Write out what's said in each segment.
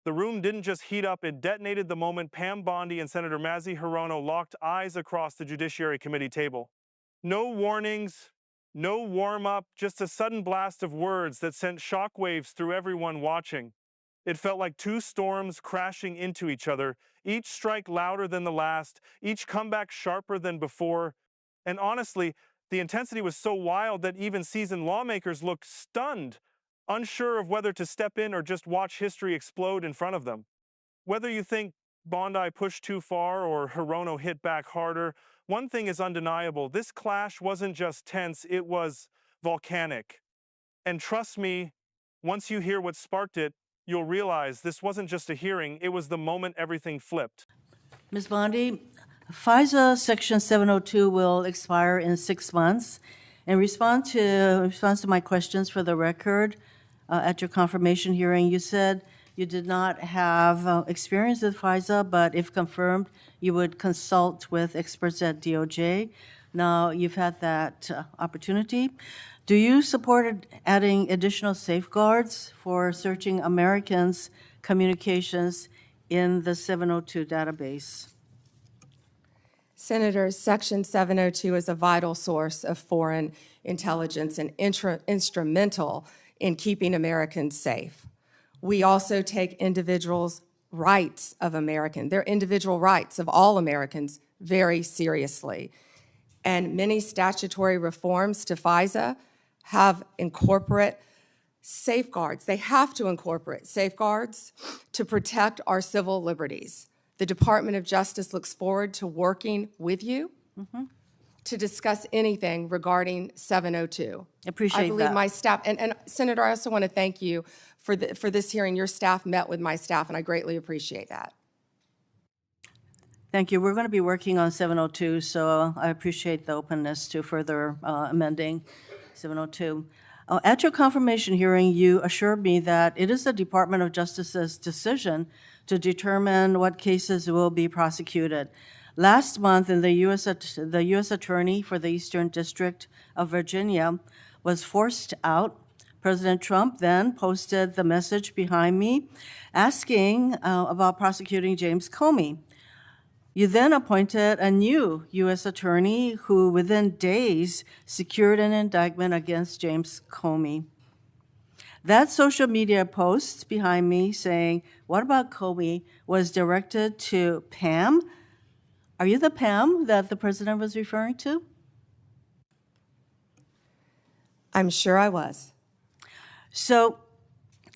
The room didn't just heat up, it detonated the moment Pam Bondi and Senator Mazie Hirono locked eyes across the Judiciary Committee table. No warnings, no warm-up, just a sudden blast of words that sent shockwaves through everyone watching. It felt like two storms crashing into each other, each strike louder than the last, each comeback sharper than before. And honestly, the intensity was so wild that even seasoned lawmakers looked stunned, unsure of whether to step in or just watch history explode in front of them. Whether you think Bondi pushed too far or Hirono hit back harder, one thing is undeniable. This clash wasn't just tense, it was volcanic. And trust me, once you hear what sparked it, you'll realize this wasn't just a hearing, it was the moment everything flipped. Ms. Bondi, FISA Section 702 will expire in 6 months. In response to my questions for the record, at your confirmation hearing, you said you did not have experience with FISA, but if confirmed, you would consult with experts at DOJ. Now, you've had that opportunity. Do you support adding additional safeguards for searching Americans' communications in the 702 database? Senator, Section 702 is a vital source of foreign intelligence and instrumental in keeping Americans safe. We also take individuals' rights of Americans, their individual rights of all Americans, very seriously. And many statutory reforms to FISA have incorporate safeguards. They have to incorporate safeguards to protect our civil liberties. The Department of Justice looks forward to working with you to discuss anything regarding 702. Appreciate I believe that. my staff, and Senator, I also want to thank you for this hearing. Your staff met with my staff, and I greatly appreciate that. Thank you. We're going to be working on 702, so I appreciate the openness to further amending 702. At your confirmation hearing, you assured me that it is the Department of Justice's decision to determine what cases will be prosecuted. Last month, the U.S. Attorney for the Eastern District of Virginia was forced out. President Trump then posted the message behind me asking about prosecuting James Comey. You then appointed a new U.S. attorney who within days secured an indictment against James Comey. That social media post behind me saying, "What about Comey?" was directed to Pam. Are you the Pam that the president was referring to? I'm sure I was. So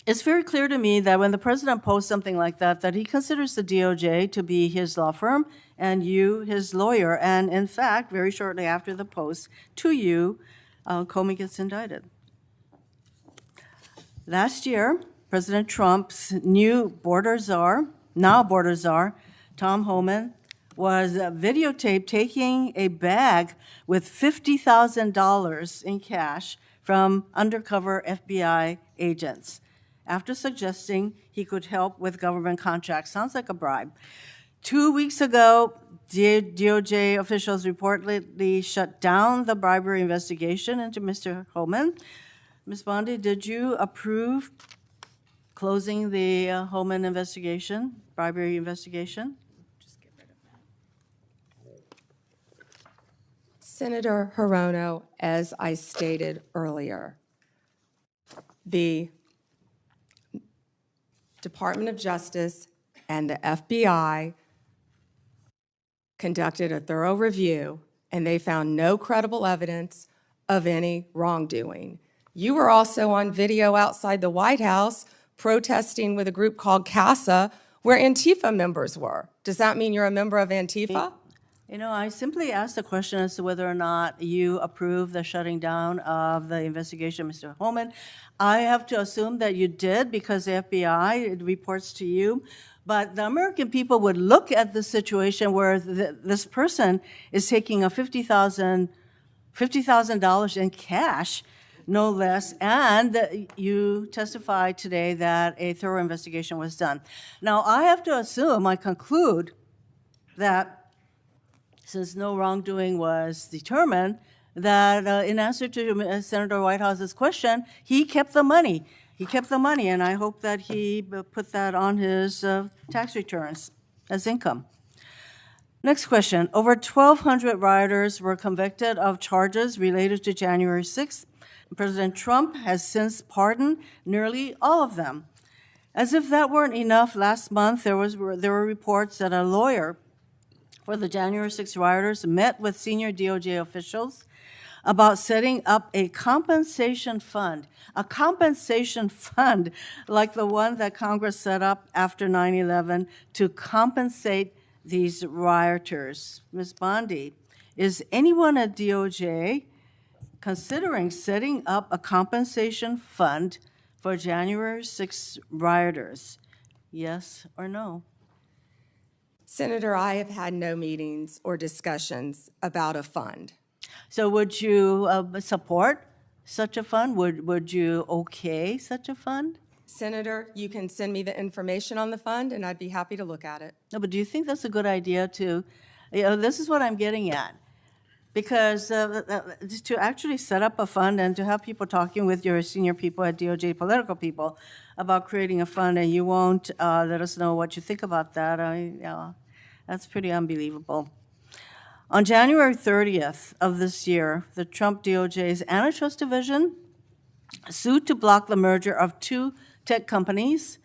it's very clear to me that when the president posts something like that he considers the DOJ to be his law firm and you his lawyer. And in fact, very shortly after the post to you, Comey gets indicted. Last year, President Trump's new border czar, Tom Homan, was videotaped taking a bag with $50,000 in cash from undercover FBI agents after suggesting he could help with government contracts. Sounds like a bribe. 2 weeks ago, DOJ officials reportedly shut down the bribery investigation into Mr. Homan. Ms. Bondi, did you approve closing the Homan investigation, bribery investigation? Senator Hirono, as I stated earlier, the Department of Justice and the FBI conducted a thorough review, and they found no credible evidence of any wrongdoing. You were also on video outside the White House protesting with a group called CASA, where Antifa members were. Does that mean you're a member of Antifa? You know, I simply asked the question as to whether or not you approve the shutting down of the investigation, Mr. Homan. I have to assume that you did because the FBI reports to you. But the American people would look at the situation where this person is taking a $50,000 in cash, no less, and you testified today that a thorough investigation was done. Now, I have to assume, I conclude, that since no wrongdoing was determined, that in answer to Senator Whitehouse's question, he kept the money. he kept the money, and I hope that he put that on his tax returns as income. Next question. Over 1,200 rioters were convicted of charges related to January 6th. President Trump has since pardoned nearly all of them. As if that weren't enough, last month there were reports that a lawyer for the January 6th rioters met with senior DOJ officials about setting up a compensation fund like the one that Congress set up after 9/11 to compensate these rioters. Ms. Bondi, is anyone at DOJ considering setting up a compensation fund for January 6th rioters? Yes or no? Senator, I have had no meetings or discussions about a fund. So would you support such a fund? Would you okay such a fund? Senator, you can send me the information on the fund, and I'd be happy to look at it. No, but do you think that's a good idea this is what I'm getting at. Because to actually set up a fund and to have people talking with your senior people at DOJ, political people, about creating a fund, and you won't let us know what you think about that, that's pretty unbelievable. On January 30th of this year, the Trump DOJ's Antitrust Division sued to block the merger of two tech companies.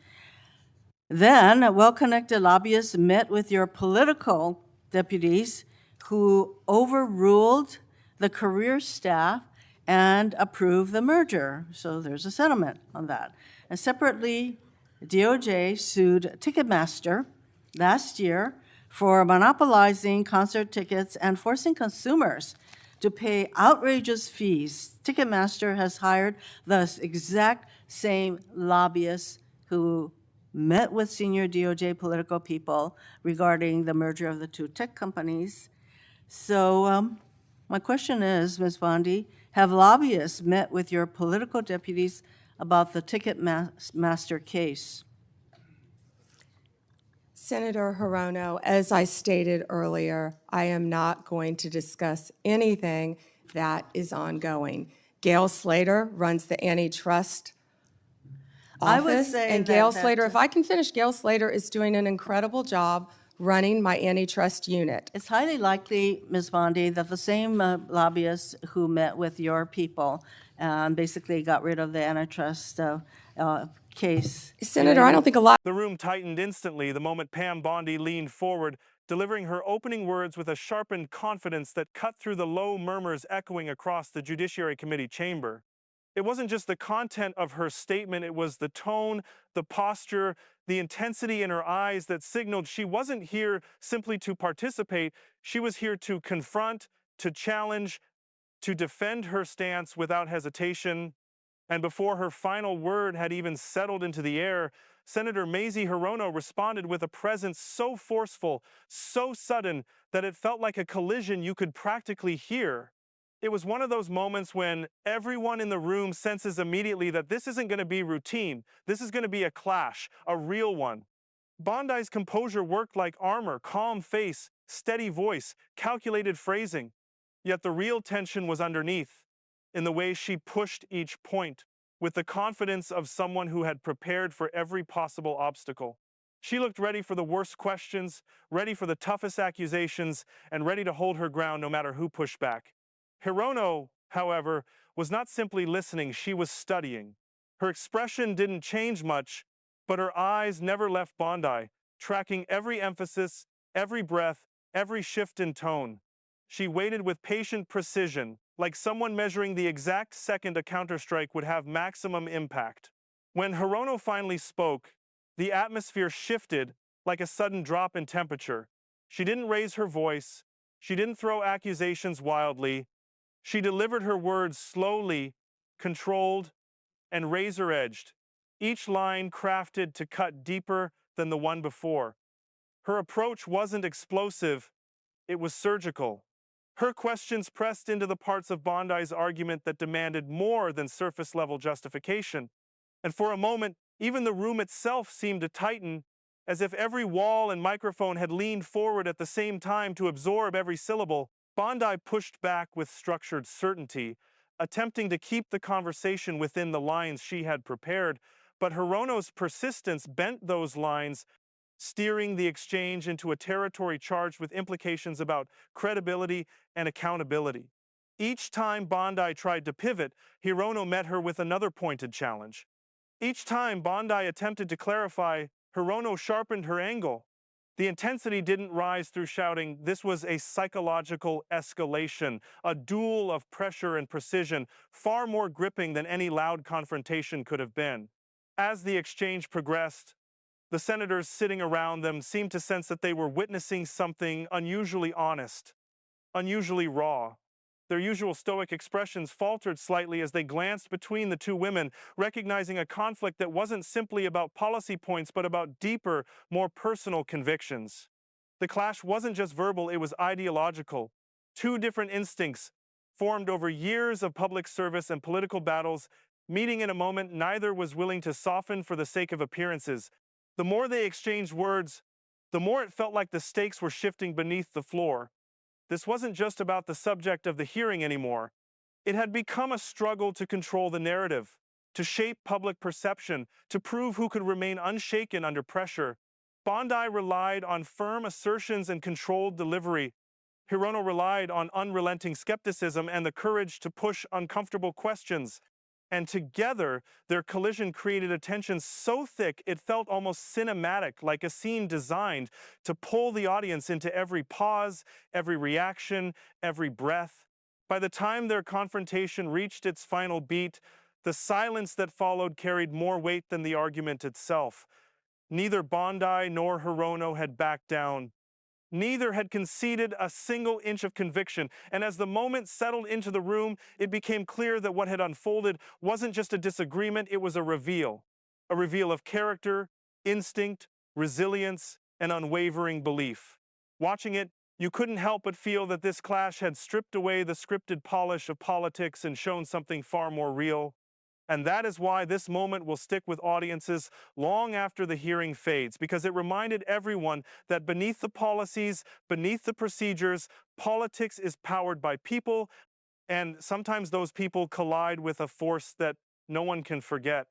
Then, well-connected lobbyists met with your political deputies who overruled the career staff and approved the merger. So there's a settlement on that. And separately, DOJ sued Ticketmaster last year for monopolizing concert tickets and forcing consumers to pay outrageous fees. Ticketmaster has hired the exact same lobbyists who met with senior DOJ political people regarding the merger of the two tech companies. So my question is, Ms. Bondi, have lobbyists met with your political deputies about the Ticketmaster case? Senator Hirono, as I stated earlier, I am not going to discuss anything that is ongoing. Gail Slater runs the antitrust I would office, say and that Gail that- Slater, if I can finish, Gail Slater is doing an incredible job running my antitrust unit. It's highly likely, Ms. Bondi, that the same lobbyists who met with your people basically got rid of the antitrust case. Senator, I don't think a lot. The room tightened instantly the moment Pam Bondi leaned forward, delivering her opening words with a sharpened confidence that cut through the low murmurs echoing across the Judiciary Committee chamber. It wasn't just the content of her statement, it was the tone, the posture, the intensity in her eyes that signaled she wasn't here simply to participate. She was here to confront, to challenge, to defend her stance without hesitation. And before her final word had even settled into the air, Senator Mazie Hirono responded with a presence so forceful, so sudden, that it felt like a collision you could practically hear. It was one of those moments when everyone in the room senses immediately that this isn't going to be routine. This is going to be a clash, a real one. Bondi's composure worked like armor, calm face, steady voice, calculated phrasing. Yet the real tension was underneath, in the way she pushed each point, with the confidence of someone who had prepared for every possible obstacle. She looked ready for the worst questions, ready for the toughest accusations, and ready to hold her ground no matter who pushed back. Hirono, however, was not simply listening, she was studying. Her expression didn't change much, but her eyes never left Bondi, tracking every emphasis, every breath, every shift in tone. She waited with patient precision, like someone measuring the exact second a counterstrike would have maximum impact. When Hirono finally spoke, the atmosphere shifted like a sudden drop in temperature. She didn't raise her voice. She didn't throw accusations wildly. She delivered her words slowly, controlled, and razor-edged, each line crafted to cut deeper than the one before. Her approach wasn't explosive, it was surgical. Her questions pressed into the parts of Bondi's argument that demanded more than surface-level justification. And for a moment, even the room itself seemed to tighten, as if every wall and microphone had leaned forward at the same time to absorb every syllable. Bondi pushed back with structured certainty, attempting to keep the conversation within the lines she had prepared, but Hirono's persistence bent those lines, steering the exchange into a territory charged with implications about credibility and accountability. Each time Bondi tried to pivot, Hirono met her with another pointed challenge. Each time Bondi attempted to clarify, Hirono sharpened her angle. The intensity didn't rise through shouting. This was a psychological escalation, a duel of pressure and precision, far more gripping than any loud confrontation could have been. As the exchange progressed, the senators sitting around them seemed to sense that they were witnessing something unusually honest, unusually raw. Their usual stoic expressions faltered slightly as they glanced between the two women, recognizing a conflict that wasn't simply about policy points but about deeper, more personal convictions. The clash wasn't just verbal, it was ideological. Two different instincts, formed over years of public service and political battles, meeting in a moment neither was willing to soften for the sake of appearances. The more they exchanged words, the more it felt like the stakes were shifting beneath the floor. This wasn't just about the subject of the hearing anymore. It had become a struggle to control the narrative, to shape public perception, to prove who could remain unshaken under pressure. Bondi relied on firm assertions and controlled delivery. Hirono relied on unrelenting skepticism and the courage to push uncomfortable questions. And together, their collision created a tension so thick it felt almost cinematic, like a scene designed to pull the audience into every pause, every reaction, every breath. By the time their confrontation reached its final beat, the silence that followed carried more weight than the argument itself. Neither Bondi nor Hirono had backed down. Neither had conceded a single inch of conviction, and as the moment settled into the room, it became clear that what had unfolded wasn't just a disagreement, it was a reveal of character, instinct, resilience, and unwavering belief. Watching it, you couldn't help but feel that this clash had stripped away the scripted polish of politics and shown something far more real. And that is why this moment will stick with audiences long after the hearing fades, because it reminded everyone that beneath the policies, beneath the procedures, politics is powered by people, and sometimes those people collide with a force that no one can forget.